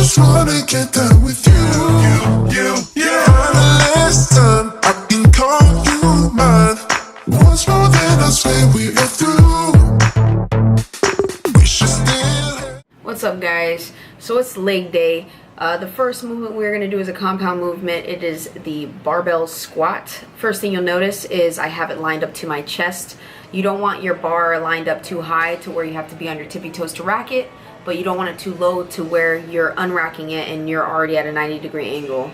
just wanna get down with you. Listen, I can call you mine. Once more, then I swear we are through. We should still. What's up, guys? So it's leg day. The first movement we're going to do is a compound movement. It is the barbell squat. First thing you'll notice is I have it lined up to my chest. You don't want your bar lined up too high to where you have to be on your tippy toes to rack it, but you don't want it too low to where you're unracking it and you're already at a 90-degree angle.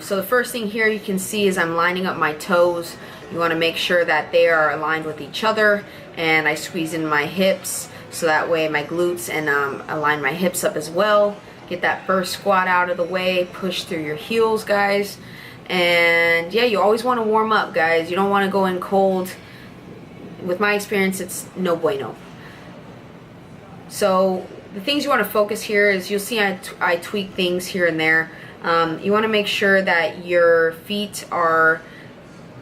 So the first thing here you can see is I'm lining up my toes. You want to make sure that they are aligned with each other, and I squeeze in my hips so that way my glutes, and align my hips up as well. Get that first squat out of the way, push through your heels, guys. And yeah, you always want to warm up, guys. You don't want to go in cold. With my experience, it's no bueno. So the things you want to focus here is, you'll see I tweak things here and there. You want to make sure that your feet are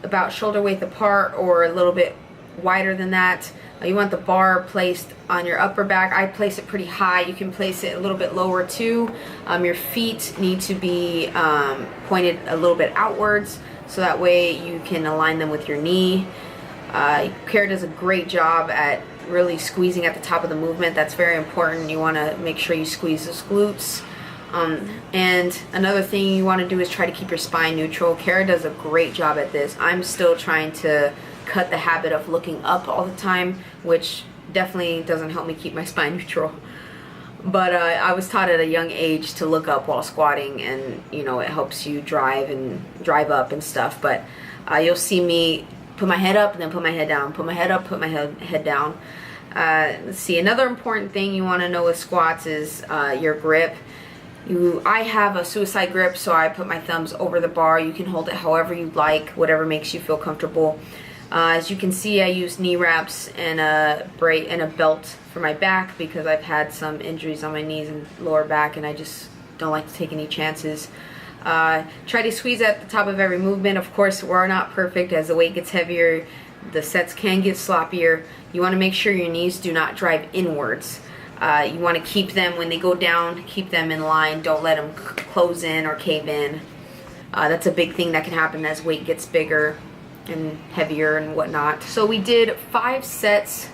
about shoulder width apart or a little bit wider than that. You want the bar placed on your upper back. I place it pretty high. You can place it a little bit lower too. Your feet need to be pointed a little bit outwards, so that way you can align them with your knee. Cara does a great job at really squeezing at the top of the movement. That's very important. You want to make sure you squeeze those glutes. And another thing you want to do is try to keep your spine neutral. Cara does a great job at this. I'm still trying to cut the habit of looking up all the time, which definitely doesn't help me keep my spine neutral. But I was taught at a young age to look up while squatting, and you know, it helps you drive up and stuff. But you'll see me put my head up and then put my head down, put my head up, put my head down. Let's see, another important thing you want to know with squats is your grip. I have a suicide grip, so I put my thumbs over the bar. You can hold it however you like, whatever makes you feel comfortable. As you can see, I use knee wraps and a brace and a belt for my back because I've had some injuries on my knees and lower back, and I just don't like to take any chances. Try to squeeze at the top of every movement. Of course, we're not perfect. As the weight gets heavier, the sets can get sloppier. You want to make sure your knees do not drive inwards. You want to keep them, when they go down, keep them in line. Don't let them close in or cave in. That's a big thing that can happen as weight gets bigger and heavier and whatnot. So we did 5 sets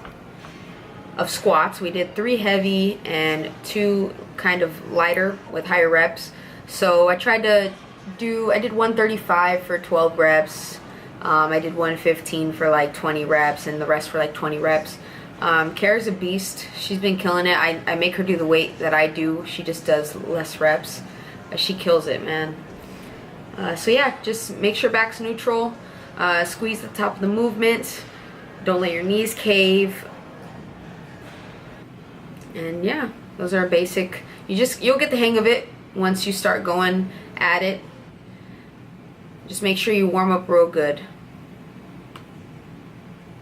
of squats. We did 3 heavy and 2 kind of lighter with higher reps. So I did 135 for 12 reps. I did 115 for like 20 reps, and the rest for like 20 reps. Cara's a beast. She's been killing it. I make her do the weight that I do. She just does less reps. She kills it, man. So yeah, just make sure back's neutral. Squeeze the top of the movement. Don't let your knees cave. And yeah, those are basic. You'll get the hang of it once you start going at it. Just make sure you warm up real good.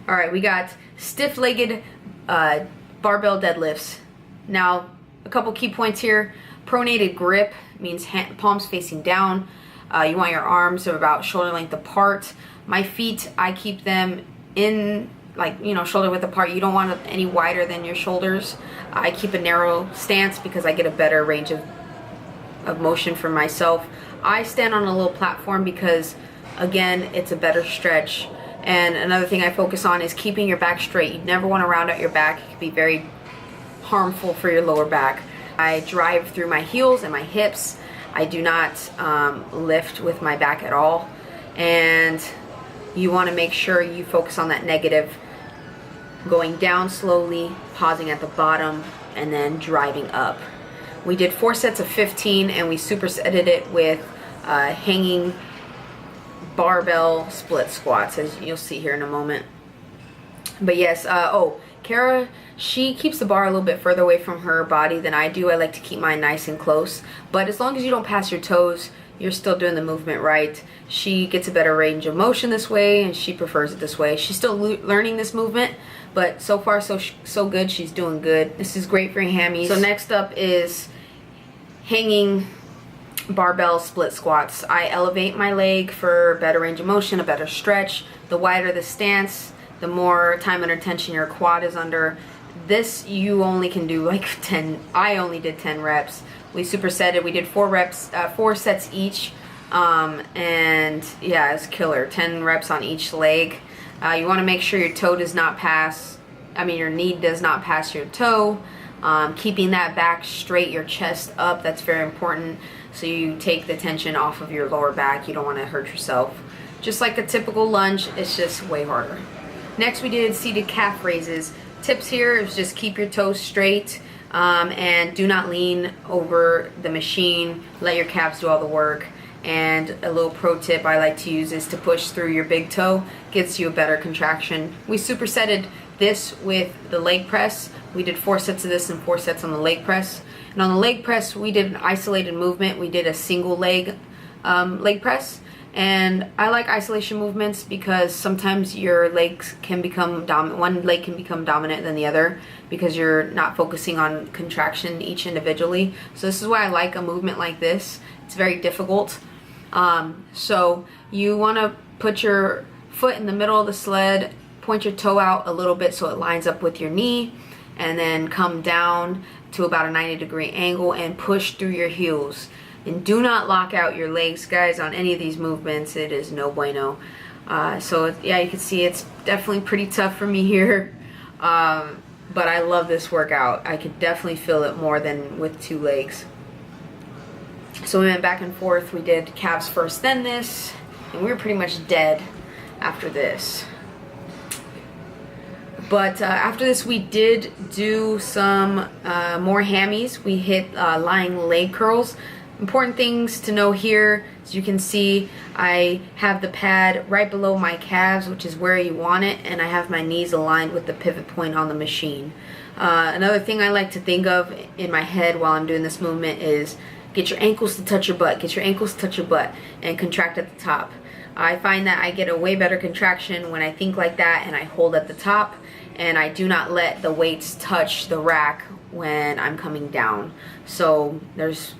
Alright, we got stiff-legged barbell deadlifts. Now, a couple key points here. Pronated grip means palms facing down. You want your arms about shoulder length apart. My feet, I keep them in, like, you know, shoulder width apart. You don't want it any wider than your shoulders. I keep a narrow stance because I get a better range of motion for myself. I stand on a little platform because, again, it's a better stretch. And another thing I focus on is keeping your back straight. You never want to round out your back. It can be very harmful for your lower back. I drive through my heels and my hips. I do not lift with my back at all. And you want to make sure you focus on that negative. Going down slowly, pausing at the bottom, and then driving up. We did 4 sets of 15, and we supersetted it with hanging barbell split squats, as you'll see here in a moment. But yes, Cara, she keeps the bar a little bit further away from her body than I do. I like to keep mine nice and close, but as long as you don't pass your toes, you're still doing the movement right. She gets a better range of motion this way, and she prefers it this way. She's still learning this movement, but so far so good. She's doing good. This is great for your hammies. So next up is hanging barbell split squats. I elevate my leg for better range of motion, a better stretch. The wider the stance, the more time under tension your quad is under, This you only can do like 10. I only did 10 reps. We supersetted. We did 4 sets each. And yeah, it's killer. 10 reps on each leg. You want to make sure your toe does not pass, your knee does not pass your toe. Keeping that back straight, your chest up, that's very important. So you take the tension off of your lower back. You don't want to hurt yourself. Just like a typical lunge, it's just way harder. Next we did seated calf raises. Tips here is just keep your toes straight and do not lean over the machine. Let your calves do all the work. And a little pro tip I like to use is to push through your big toe. Gets you a better contraction. We supersetted this with the leg press. We did 4 sets of this and 4 sets on the leg press. And on the leg press, we did an isolated movement. We did a single leg press. And I like isolation movements because sometimes your legs can become dominant. One leg can become dominant than the other because you're not focusing on contraction each individually. So this is why I like a movement like this. It's very difficult. So you want to put your foot in the middle of the sled, point your toe out a little bit so it lines up with your knee, and then come down to about a 90-degree angle and push through your heels. And do not lock out your legs, guys, on any of these movements. It is no bueno. So yeah, you can see it's definitely pretty tough for me here. But I love this workout. I could definitely feel it more than with 2 legs. So we went back and forth. We did calves first, then this, and we were pretty much dead after this. But after this, we did do some more hammies. We hit lying leg curls. Important things to know here, as you can see, I have the pad right below my calves, which is where you want it, and I have my knees aligned with the pivot point on the machine. Another thing I like to think of in my head while I'm doing this movement is get your ankles to touch your butt, get your ankles to touch your butt, and contract at the top. I find that I get a way better contraction when I think like that and I hold at the top, and I do not let the weights touch the rack when I'm coming down. So there's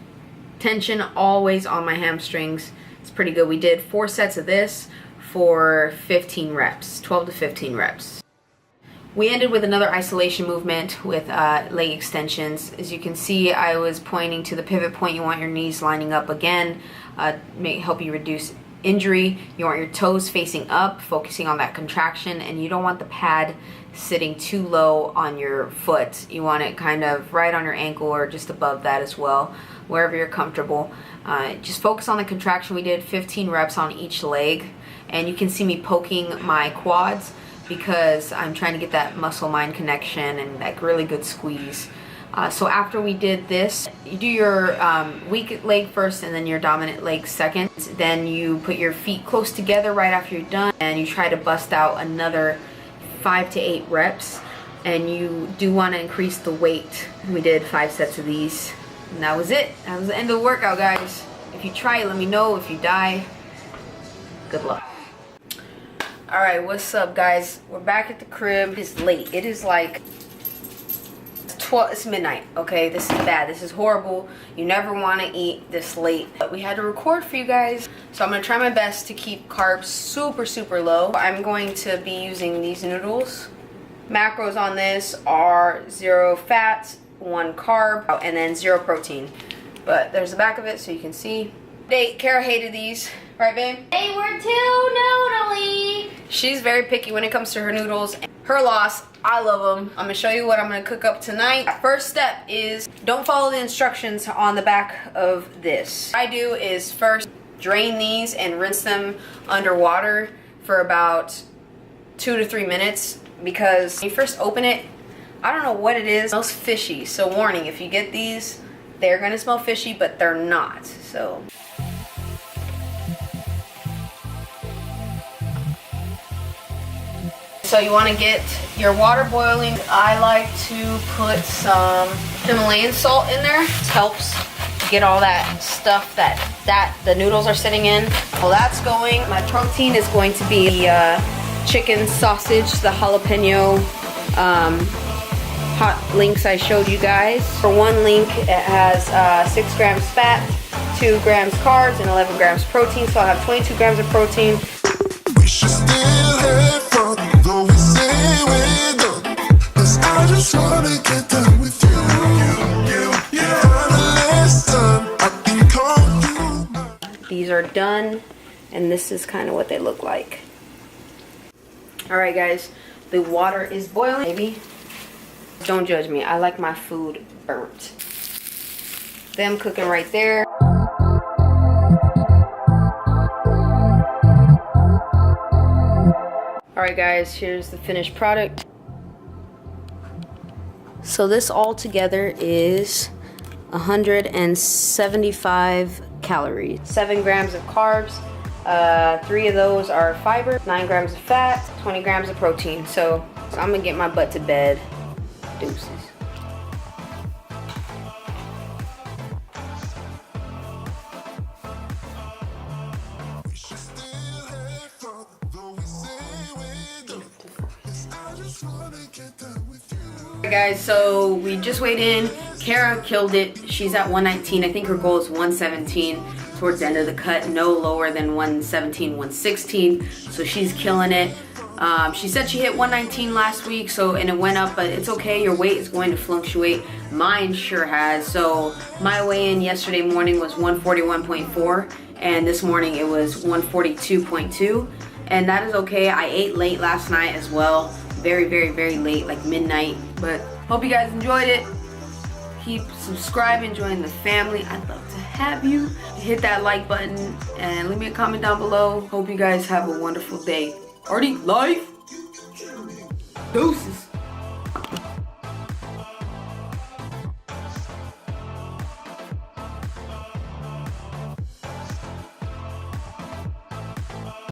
tension always on my hamstrings. It's pretty good. We did 4 sets of this for 15 reps, 12 to 15 reps. We ended with another isolation movement with leg extensions. As you can see, I was pointing to the pivot point. You want your knees lining up again, help you reduce injury. You want your toes facing up, focusing on that contraction, and you don't want the pad sitting too low on your foot. You want it kind of right on your ankle or just above that as well, wherever you're comfortable. Just focus on the contraction. We did 15 reps on each leg, and you can see me poking my quads because I'm trying to get that muscle-mind connection and that really good squeeze. So after we did this, you do your weak leg first and then your dominant leg second. Then you put your feet close together right after you're done, and you try to bust out another 5 to 8 reps. And you do want to increase the weight. We did 5 sets of these, and that was it. That was the end of the workout, guys. If you try it, let me know. If you die, good luck. Alright, what's up, guys? We're back at the crib. It's late. It is like it's midnight. Okay, this is bad. This is horrible. You never want to eat this late. But we had to record for you guys, so I'm going to try my best to keep carbs super low. I'm going to be using these noodles. Macros on this are 0 fat, 1 carb, and then 0 protein. But there's the back of it so you can see. Cara hated these. Right, babe? They were too noodly. She's very picky when it comes to her noodles. Her loss. I love them. I'm going to show you what I'm going to cook up tonight. First step is don't follow the instructions on the back of this. What I do is first drain these and rinse them underwater for about 2 to 3 minutes, because when you first open it, I don't know what it is. It smells fishy. So warning, if you get these, they're going to smell fishy, but they're not. So you want to get your water boiling. I like to put some Himalayan salt in there. It helps get all that stuff that the noodles are sitting in. While that's going, my protein is going to be chicken sausage, the jalapeno hot links I showed you guys. For one link, it has 6 grams fat, 2 grams carbs, and 11 grams protein. So I'll have 22 grams of protein. We should still have fun, though we say we're done. 'Cause I just want These are done, and this is kind of what they look like. Alright guys, the water is boiling. Maybe. Don't judge me. I like my food burnt. Them cooking right there. Alright guys, here's the finished product. So this all together is 175 calories. 7 grams of carbs. 3 of those are fiber, 9 grams of fat, 20 grams of protein. So I'm gonna get my butt to bed. Deuces. Alright guys, so we just weighed in. Cara killed it. She's at 119. I think her goal is 117 towards the end of the cut. No lower than 117, 116. So she's killing it. She said she hit 119 last week, and it went up, but it's okay. Your weight is going to fluctuate. Mine sure has. So my weigh-in yesterday morning was 141.4, and this morning it was 142.2, and that is okay. I ate late last night as well. Very, very, very late, like midnight. But hope you guys enjoyed it. Keep subscribing, join the family. I'd love to have you. Hit that like button and leave me a comment down below. Hope you guys have a wonderful day. Already live. Deuces.